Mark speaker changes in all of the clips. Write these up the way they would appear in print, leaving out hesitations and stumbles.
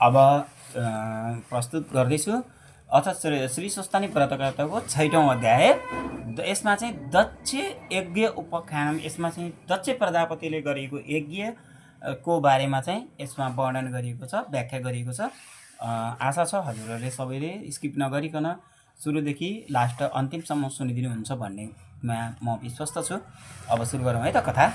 Speaker 1: अब प्रस्तुत गर्दैछु अथ श्री स्वस्तानी व्रतकर्ताको 6औं अध्याय। यसमा चाहिँ दक्ष यज्ञ उपाख्यान, यसमा चाहिँ दक्ष प्रजापतिले गरेको यज्ञको बारेमा चाहिँ यसमा वर्णन गरिएको छ, व्याख्या गरिएको छ। आशा छ हजुरहरूले सबैले स्किप नगरिकन सुरुदेखि लास्ट अन्तिमसम्म सुनिदिनुहुन्छ भन्नेमा म विश्वस्त छु। अब सुरु गरौँ है त कथा।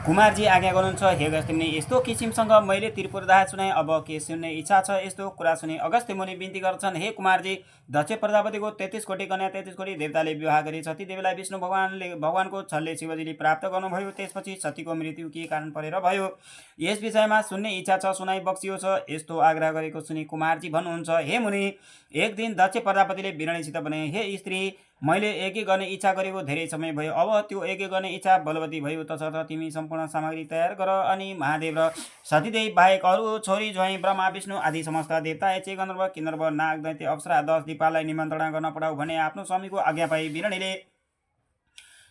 Speaker 1: कुमारजी आज्ञा गर्नुहुन्छ, हे अगस्त्य मुनि, यस्तो किसिमसँग मैले त्रिपुरदाह सुनाएँ, अब के सुन्ने इच्छा छ यस्तो कुरा सुने। अगस्त्य मुनि बिन्ती गर्छन्, हे कुमारजी, दक्ष प्रजापतिको 33 कोटी कन्या 33 कोटी देवताले विवाह गरी सती देवीलाई विष्णु भगवानको छलले शिवजीले प्राप्त गर्नुभयो। त्यसपछि सतीको मृत्यु के कारण परेर भयो, यस विषयमा सुन्ने इच्छा छ, सुनाइ बक्सियो छ। यस्तो आग्रह गरेको सुनि कुमारजी भन्नुहुन्छ, हे मुनि, एक दिन दक्ष प्रजापतिले बिरणीसित भने, हे स्त्री, मैले यज्ञ गर्ने इच्छा गरेको धेरै समय भयो। अब त्यो यज्ञ गर्ने इच्छा बलवती भयो, तसर्थ तिमी सम्पूर्ण सामग्री तयार गर अनि महादेव र सतीदेवी बाहेक अरू छोरी ज्वाइँ ब्रह्मा विष्णु आदि समस्त देवता यक्षे गन्धर्व किन्नर नाग दैत्य अप्सरा 10 दिपालाई निमन्त्रणा गर्न पठाऊ भने आफ्नो स्वामीको आज्ञा पाई बिरणीले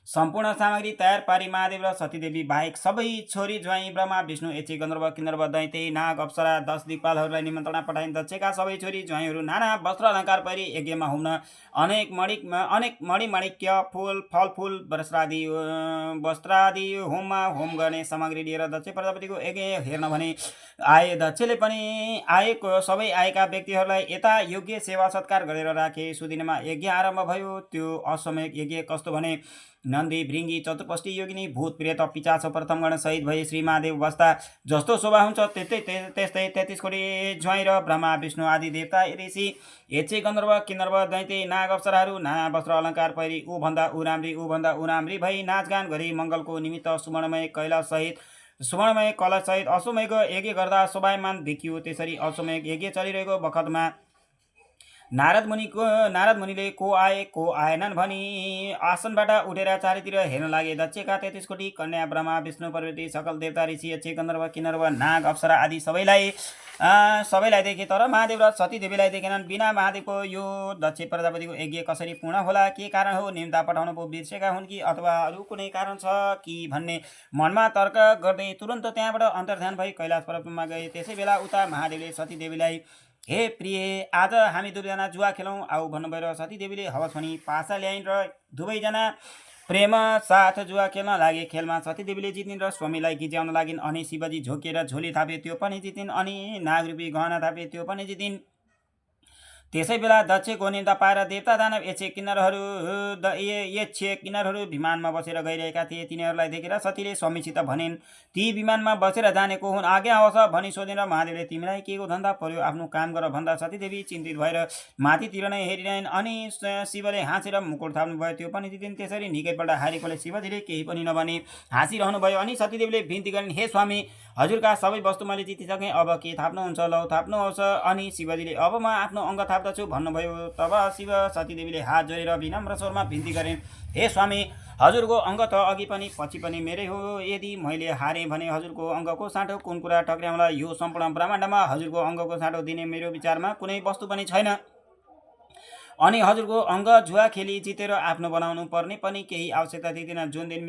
Speaker 1: सम्पूर्ण सामग्री तयार पारी महादेव र सतीदेवी बाहेक सबै छोरी ज्वाइँ ब्रह्मा विष्णु यक्षे गन्धर्व किन्नर दैत्य नाग अप्सरा 10 दिक्पालहरूलाई निमन्त्रणा पठाइन्। दक्षका सबै छोरी ज्वाइँहरू नाना वस्त्र अलङ्कार परि यज्ञमा हुन अनेक मणिमाणिक्य फूल फलफूल वस्त्रादि होममा होम गर्ने सामग्री लिएर दक्ष प्रजापतिको यज्ञ हेर्न भने आए। दक्षले पनि सबै आएका व्यक्तिहरूलाई यता योग्य सेवा सत्कार गरेर राखे। सुदिनमा यज्ञ आरम्भ भयो। त्यो अश्वमेध यज्ञ कस्तो भने नन्दी भृङ्गी चतुर्पष्टि योगिनी भूत प्रेत पिचाच प्रथमगण सहित भए श्री महादेव बस्दा जस्तो शोभा हुन्छ त्यस्तै 33 कोटी ज्वाइँ र ब्रह्मा विष्णु आदि देवता ऋषि यक्षे गन्धर्व किन्नर दैत्य नाग अप्सराहरू नाना वस्त्र अलङ्कार परि ऊभन्दा उराम्री भई नाचगान गरी मङ्गलको निमित्त सुवर्णमय कलश सहित अश्वमेघ यज्ञ गर्दा शोभायमान देखियो। त्यसरी अश्वमेघ यज्ञ चलिरहेको बखतमा नारद मुनिले को आएनन् भनी आसनबाट उठेर चारैतिर हेर्न लागे। दक्षका 33 कोटी कन्या ब्रह्मा विष्णु पार्वती सकल देवता ऋषि यक्षे गन्धर्व किन्नर नाग अप्सरा आदि सबैलाई देखे, तर महादेव र सती देवीलाई देखेनन्। बिना महादेवको यो दक्ष प्रजापतिको यज्ञ कसरी पूर्ण होला, के कारण हो, निम्ता पठाउनु पो बिर्सेका हुन् कि अथवा अरू कुनै कारण छ कि भन्ने मनमा तर्क गर्दै तुरन्त त्यहाँबाट अन्तर्ध्यान भई कैलाश पर्वतमा गए। त्यसै बेला उता महादेवले सती देवीलाई, हे प्रिय, आज हामी दुवैजना जुवा खेलौँ आऊ भन्नुभयो र सतीदेवीले हवस भनी पासा ल्याइन् र दुवैजना प्रेम साथ जुवा खेल्न लागे। खेलमा सतीदेवीले जितिन् र स्वामीलाई गिज्याउन लागिन्। अनि शिवजी झोकेर झोली थापे, त्यो पनि जितिन्। अनि नागरूपी गहना थापे, त्यो पनि जितिन्। त्यसै बेला दक्षको निम्ता पाएर देवता दानव यक्षे किन्नरहरू विमानमा बसेर गइरहेका थिए। तिनीहरूलाई देखेर सतीले स्वामीसित भनिन्, ती विमानमा बसेर जानेको हुन्, आज्ञा होस् भनी सोधेर महादेवले तिमीलाई के को धन्दा पर्यो, आफ्नो काम गर भन्दा सतीदेवी चिन्तित भएर माथितिर नै हेरिरहन्। अनि शिवले हाँसेर मुकुट थाप्नु भयो, त्यो पनि जितिन्। त्यसरी निकैपल्ट हारेकोले शिवजीले केही पनि नभनी हाँसिरहनु भयो। अनि सतीदेवीले बिन्ती गरिन्, हे स्वामी, हजुरका सबै वस्तु मैले जितिसकेँ, अब के थाप्नुहुन्छ, लौ थाप्नुहोस्। अनि शिवजीले अब म आफ्नो अङ्ग थाप्दछु भन्नुभयो। तब शिव सतीदेवीले हात जोडेर विनम्र स्वरमा बिन्ती गरिन्, हे स्वामी, हजुरको अङ्ग त अघि पनि पछि पनि मेरै हो। यदि मैले हारेँ भने हजुरको अङ्गको साँठो कुन कुरा टक्र्याउँला। यो सम्पूर्ण ब्रह्माण्डमा हजुरको अङ्गको साँठो दिने मेरो विचारमा कुनै वस्तु पनि छैन। अनि हजुरको अङ्ग जुवा खेली जितेर आफ्नो बनाउनु पर्ने पनि केही आवश्यकता थिएन। जुन दिन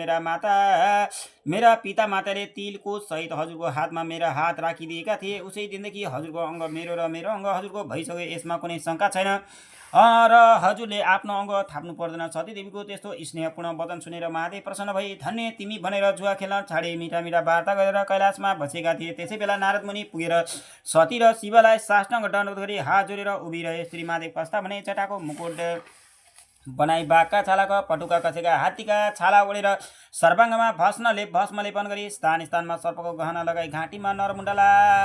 Speaker 1: मेरा पिता माताले तिलको सहित हजुरको हातमा मेरा हात राखिदिएका थिए, उसै दिनदेखि हजुरको अङ्ग मेरो र मेरो अङ्ग हजुरको भइसक्यो, यसमा कुनै शङ्का छैन र हजुरले आफ्नो अङ्ग थाप्नु पर्दैन। सतीदेवीको त्यस्तो स्नेहपूर्ण वचन सुनेर महादेव प्रसन्न भई, धन्य तिमी भनेर जुवा खेल्न छाडे मिठा वार्ता गरेर कैलाशमा बसेका थिए। त्यसै बेला नारद मुनि पुगेर सती र शिवलाई साष्टाङ्ग दण्डवत गरी हात जोडेर उभिरहे। श्री महादेव कस्ता भने चटाको मुकुट बनाई बाघका छालाका पटुका कसेका हात्तीका छाला ओढेर सर्वाङ्गमा भस्म लेपन गरी स्थान स्थानमा सर्पको गहना लगाई घाँटीमा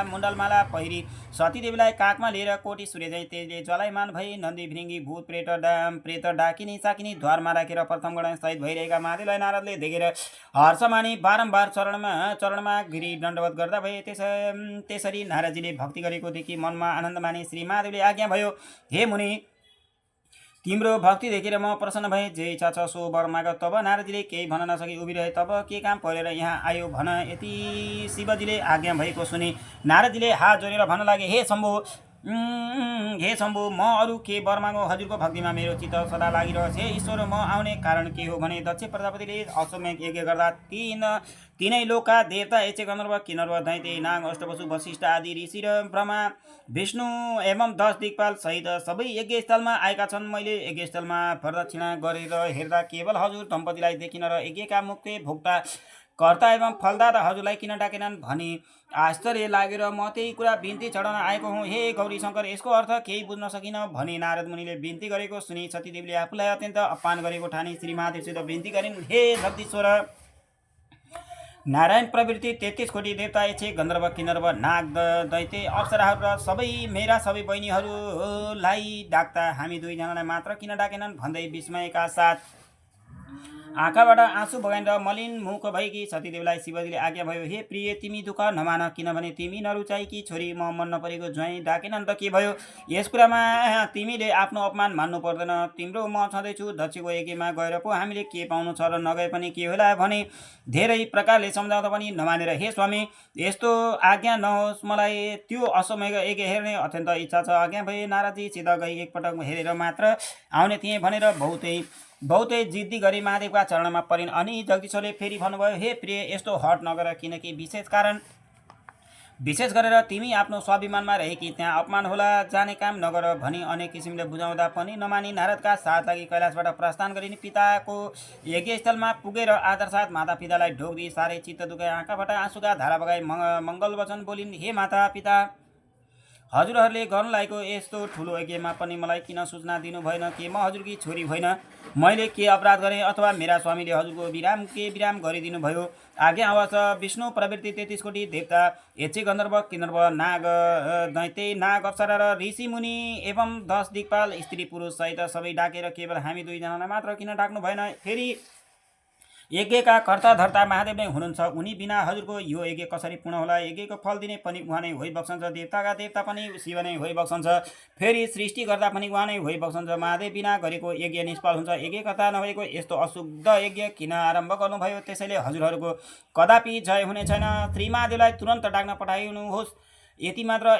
Speaker 1: मुण्डलमाला पहिरी सतीदेवीलाई काखमा लिएर कोटी सूर्य झैँ तेजले ज्वालायमान भई नन्दी भृङ्गी भूत प्रेत डाकिनी साकिनी द्वारमा राखेर प्रथमगण सहित भइरहेका महादेवलाई नारदले देखेर हर्ष मानी बारम्बार चरणमा गिरी दण्डवत गर्दा भए। त्यसरी नारदजीले भक्ति गरेको देखि मनमा आनन्द माने श्री महादेवले आज्ञा भयो, हे मुनि, तिम्रो भक्ति देखेर म प्रसन्न भए, जे इच्छा छ सो वर माग। तब नारदजीले केही भन्न नसकी उभिरहे। तब के काम परेर यहाँ आयो भन, यति शिवजीले आज्ञा भएको सुनि नारदजीले हात जोडेर भन्न लागे, हे शम्भु, हे शम्भु, म अरू के वर मागौँ? हजुरको भक्तिमा मेरो चित्त सदा लागिरहोस्। हे ईश्वर, म आउने कारण के हो भने दक्ष प्रजापतिले अश्वमेध यज्ञ गर्दा तीनै लोकका देवता यक्ष गन्धर्व किन्नर दैत्य नाग अष्टवसु वशिष्ठ आदि ऋषि र ब्रह्मा विष्णु एवं 10 दिक्पाल सहित सबै यज्ञस्थलमा आएका छन्। मैले यज्ञस्थलमा प्रदक्षिणा गरेर हेर्दा केवल हजुर दम्पतिलाई देखिन र यज्ञका मुक्ति भोक्ता कर्ता एवं फलदाता हजुरलाई किन डाकेनन् भनी आश्चर्य लागेर म त्यही कुरा बिन्ती चढाउन आएको हुँ। हे गौरी शङ्कर, यसको अर्थ केही बुझ्न सकिन भनी नारद मुनिले बिन्ती गरेको सुनि सतीदेवीले आफूलाई अत्यन्त अपमान गरेको ठानी श्री महादेवसित बिन्ती गरिन्। हे जगदीश्वर, नारायण प्रवृत्ति 33 कोटी देवता यक्ष गन्धर्व किन्नर नाग दैत्य अप्सराहरू र मेरा सबै बहिनीहरूलाई डाक्दा हामी दुईजनालाई मात्र किन डाकेनन् भन्दै विस्मयका साथ आँखाबाट आँसु बगाएर मलिन मुख भएकी सतीदेवलाई शिवजीले आज्ञा भयो। हे प्रिय, तिमी दुःख नमान, किनभने तिमी नरुचाएकी छोरी म मन नपरेको ज्वाइँ डाकेनन् त के भयो? यस कुरामा तिमीले आफ्नो अपमान मान्नु पर्दैन। तिम्रो म छँदैछु। दक्षको यज्ञमा गएर पो हामीले के पाउनु छ र नगए पनि के होला भने धेरै प्रकारले सम्झाउँदा पनि नमानेर हे स्वामी, यस्तो आज्ञा नहोस्। मलाई त्यो अश्वमेध यज्ञ हेर्ने अत्यन्त इच्छा छ। आज्ञा भए नारदजीसित गई एकपटक हेरेर मात्र आउने थिएँ भनेर बहुतै जिद्दी गरी महादेवका चरणमा परिन्। अनि जगदीश्वरले फेरि भन्नुभयो, हे प्रिय, यस्तो हट नगर, किनकि विशेष गरेर तिमी आफ्नो स्वाभिमानमा रहेकी त्यहाँ अपमान होला, जाने काम नगर भनी अनेक किसिमले बुझाउँदा पनि नमानी नारदका साथ लागि कैलाशबाट प्रस्थान गरिन्। पिताको यज्ञस्थलमा पुगेर आदर साथ माता पितालाई ढोक्दी साह्रै चित्त दुखाई आँखाबाट आँसुका धारा बगाई मङ्गल वचन बोलिन्। हे माता पिता, हजुरहरूले गर्नु लागेको यस्तो ठुलो यज्ञमा पनि मलाई किन सूचना दिनु भएन? के म हजुरकी छोरी होइन? मैले के अपराध गरेँ अथवा मेरा स्वामीले हजुरको विराम गरिदिनु भयो? आज्ञा अवश्य। विष्णु प्रवृत्ति 33 कोटी देवता यक्ष गन्धर्व किन्नर नाग दैत्य नाग अप्सरा र ऋषि मुनि एवं 10 दिक्पाल स्त्री पुरुष सहित सबै डाकेर केवल हामी दुईजनालाई मात्र किन डाक्नु भएन? फेरि यज्ञका कर्ता धर्ता महादेव नै हुनुहुन्छ। उनी बिना हजुरको यो यज्ञ कसरी पूर्ण होला? यज्ञको फल दिने पनि उहाँ नै होइ बक्सन्छ। देवताका देवता पनि शिव नै होइ बक्सन्छ। फेरि सृष्टि गर्दा पनि उहाँ नै होइ बक्सन्छ। महादेव बिना गरेको यज्ञ निष्फल हुन्छ। यज्ञकर्ता नभएको यस्तो अशुद्ध यज्ञ किन आरम्भ गर्नुभयो? त्यसैले हजुरहरूको कदापि जय हुने छैन। श्री महादेवलाई तुरन्त डाक्न पठाइनुहोस्। यति मात्र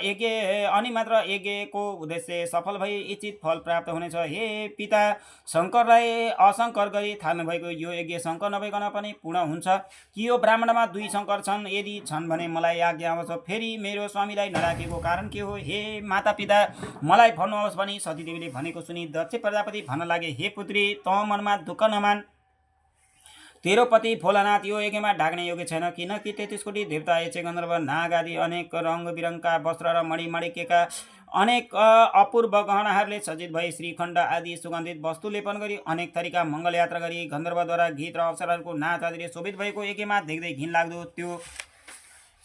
Speaker 1: यज्ञको उद्देश्य सफल भई इच्छित फल प्राप्त हुनेछ। हे पिता, शङ्करलाई अशङ्कर गरी थाल्नुभएको यो यज्ञ शङ्कर नभइकन पनि पूर्ण हुन्छ कि यो ब्राह्मणमा 2 शङ्कर छन्? यदि छन् भने मलाई आज्ञा होस्। फेरि मेरो स्वामीलाई नडाकेको कारण के हो? हे माता पिता, मलाई भन्नुहोस् भनी सतीदेवीले भनेको सुनि दक्ष प्रजापति भन्न लागे, हे पुत्री, त मनमा दुःख नमान। तेरो पति भोलानाथ यो यज्ञमा ढाक्ने योग्य छैन, किनकि 33 कोटी देवता यक्ष गन्धर्व नाग आदि अनेक रङ बिरङका वस्त्र र मणिमाणिक्यका अनेक अपूर्व गहनाहरूले सज्जित भई श्रीखण्ड आदि सुगन्धित वस्तु लेपन गरी अनेक थरीका मङ्गल यात्रा गरी गन्धर्वद्वारा गीत र अप्सराहरूको नाच आदिले शोभित भएको यज्ञमा देख्दै घिनलाग्दो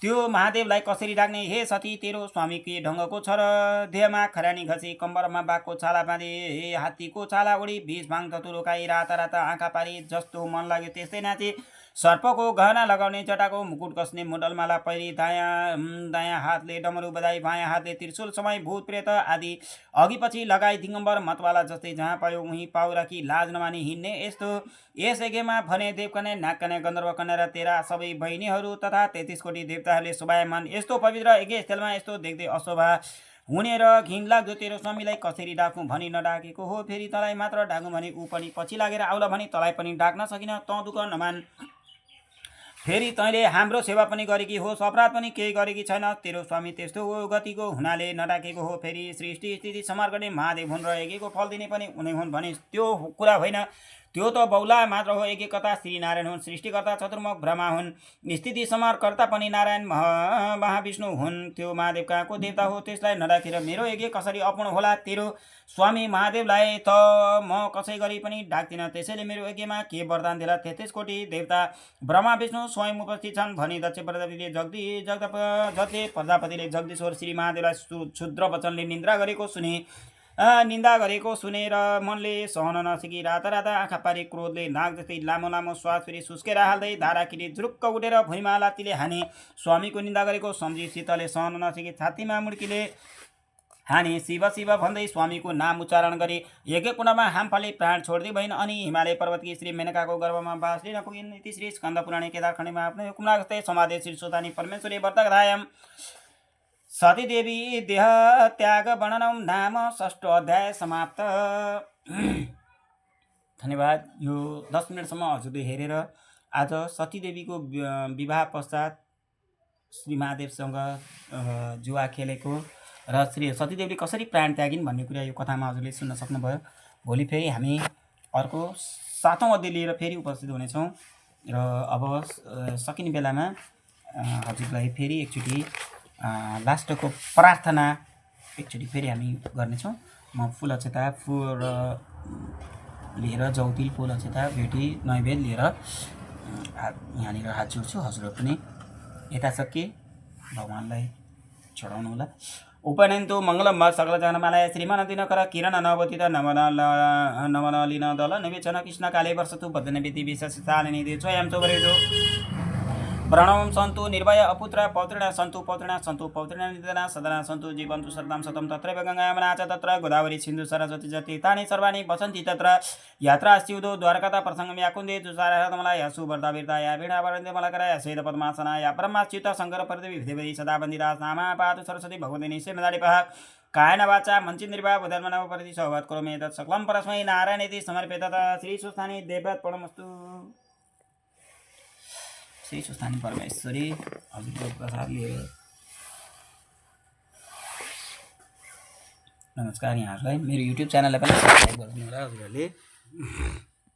Speaker 1: त्यो महादेवलाई कसरी डाक्ने? हे सती, तेरो स्वामी के ढङ्गको छ र? देहमा खरानी घसी, कम्बरमा बाघको छाला बाँधे, हात्तीको छाला ओढी, बिष भाङ धतुरो खाई, राता राता आँखा पारी, जस्तो मन लाग्यो त्यस्तै नाचे, सर्पको गहना लगाउने, जटाको मुकुट कस्ने, मुण्डलमाला पहिरी, दायाँ हातले डमरू बजाई, बायाँ हातले त्रिशूल समय भूत प्रेत आदि अघिपछि लगाई दिगम्बर मतवाला जस्तै जहाँ पायो उहीँ पाउ राखी लाज नमानी हिँड्ने। यस यज्ञमा भने देवकन्या, नागकन्या, गन्धर्व कन्या र तेरा सबै बहिनीहरू तथा 33 कोटी देवताहरूले शोभायमान यस्तो पवित्र यज्ञस्थलमा यस्तो देख्दै अशोभा हुने र घिनलाग्दो तेरो स्वामीलाई कसरी डाक्नु भनी नडाकेको हो? फेरि तँलाई मात्र डाक्नु भने ऊ पनि पछि लागेर आउला भनी तँलाई पनि डाक्न सकिन। तँ दुःख नमान। फेरि तैँले हाम्रो सेवा पनि गरेकी होस्, अपराध पनि केही गरेकी छैन। तेरो स्वामी त्यस्तो गतिको हुनाले नडाकेको हो। फेरि सृष्टि स्थिति संहार गर्ने महादेव हुन् र यज्ञको फल दिने पनि उनै हुन् भने त्यो कुरा होइन। त्यो त बौला मात्र हो। यज्ञकर्ता श्री नारायण हुन्, सृष्टिकर्ता चतुर्मुख ब्रह्मा हुन्, स्थिति संहारकर्ता पनि नारायण महाविष्णु हुन्। त्यो महादेव कहाँको देवता हो? त्यसलाई नडाकेर मेरो यज्ञ कसरी अपूर्ण होला? तेरो स्वामी महादेवलाई त म कसै गरी पनि डाक्दिनँ। त्यसैले मेरो यज्ञमा के वरदान देला? 33 कोटी देवता ब्रह्मा विष्णु स्वयं उपस्थित छन् भनी दक्ष प्रजापतिले जगदीश्वर श्री महादेवलाई क्षुद्र वचनले निन्दा गरेको सुनेर मनले सहन नसकी राता राता आँखा पारी क्रोधले नाग जस्तै लामो लामो श्वास फेरि सुस्केर हाल्दै धाराखिरी झुरुक्क उठेर भुइँमा लात्तीले हाने। स्वामीको निन्दा गरेको सम्झी शीतलले सहन नसकी छातीमा मुड्कीले हानी शिव शिव भन्दै स्वामीको नाम उच्चारण गरी यज्ञकुण्डमा हाम फाली प्राण छोड्दै भइन्। अनि हिमालय पर्वतकी श्री मेनकाको गर्भमा बास लिन पुगिन्। इति श्री स्कन्द पुराणे केदारखण्डमा आफ्नो कुमार जस्तै समाधि श्री सुतानी परमेश्वरी व्रतकथायाम् सतीदेवी देह त्याग वर्णनम नाम 6 अध्याय समाप्त। धन्यवाद। यो 10 मिनटसम्म हजुरले हेरेर आज सतीदेवीको विवाह पश्चात श्री महादेवसँग जुवा खेलेको र श्री सतीदेवीले कसरी प्राण त्यागिन् भन्ने कुरा यो कथामा हजुरले सुन्न सक्नुभयो। भोलि फेरि हामी अर्को 7औं अध्याय लिएर फेरि उपस्थित हुनेछौँ र अब सकिने बेलामा हजुरलाई फेरि एकचोटि लास्टको प्रार्थना एकचोटि फेरि हामी गर्नेछौँ। म फुल अक्षता फुल लिएर जौतिल फुल अक्षता भेटी नैवेद्य लिएर यहाँनिर हात जोड्छु। हजुरहरू पनि यता सके भगवान्लाई चढाउनु होला। उपनयन्तु मङ्गलम सकल जनमालय श्रीमान दिनकर किरण नवतीत नवनलिन दल निवेचन कृष्ण काले वर्षतु बद्धन विधि विशेषतालिनी स्वयं चोबरेदो प्रणवं सन्तु निर्भय अपुत्र पौत्रिण सन्तु पौत्रिण निधना सदना सन्तु जीवन्तु शरदां शतं तत्रैव गङ्गा यमुना च तत्र गोदावरी सिन्धु सरस्वती च तीर्थानि सर्वाणि वसन्ति तत्र यात्रा अस्ति उदो द्वारकता प्रसङ्गं या कुन्दे तुषारहतमला या सुवर्धा वीरता या वीणा वरन्दे मलकरा या श्वेत पद्मासना या ब्रह्माच्युत शङ्कर परदेवी विधेवरी सदा वन्दिता नामा पातु सरस्वती भगवती निश्चयमदालिपः कायन वाचा मञ्चिन्द्रिवा बुधर्मनव प्रति सौभत करोमि तत् सकलं परस्मै नारायणेति समर्पित श्री सुस्थानी देवव्रत प्रणमस्तु। श्री सुस्थानी परमेश्वरी हजुरको प्रसाद लिएर नमस्कार। यहाँहरूलाई मेरो युट्युब च्यानललाई पनि सब्सक्राइब गरिदिनु होला हजुरहरूले।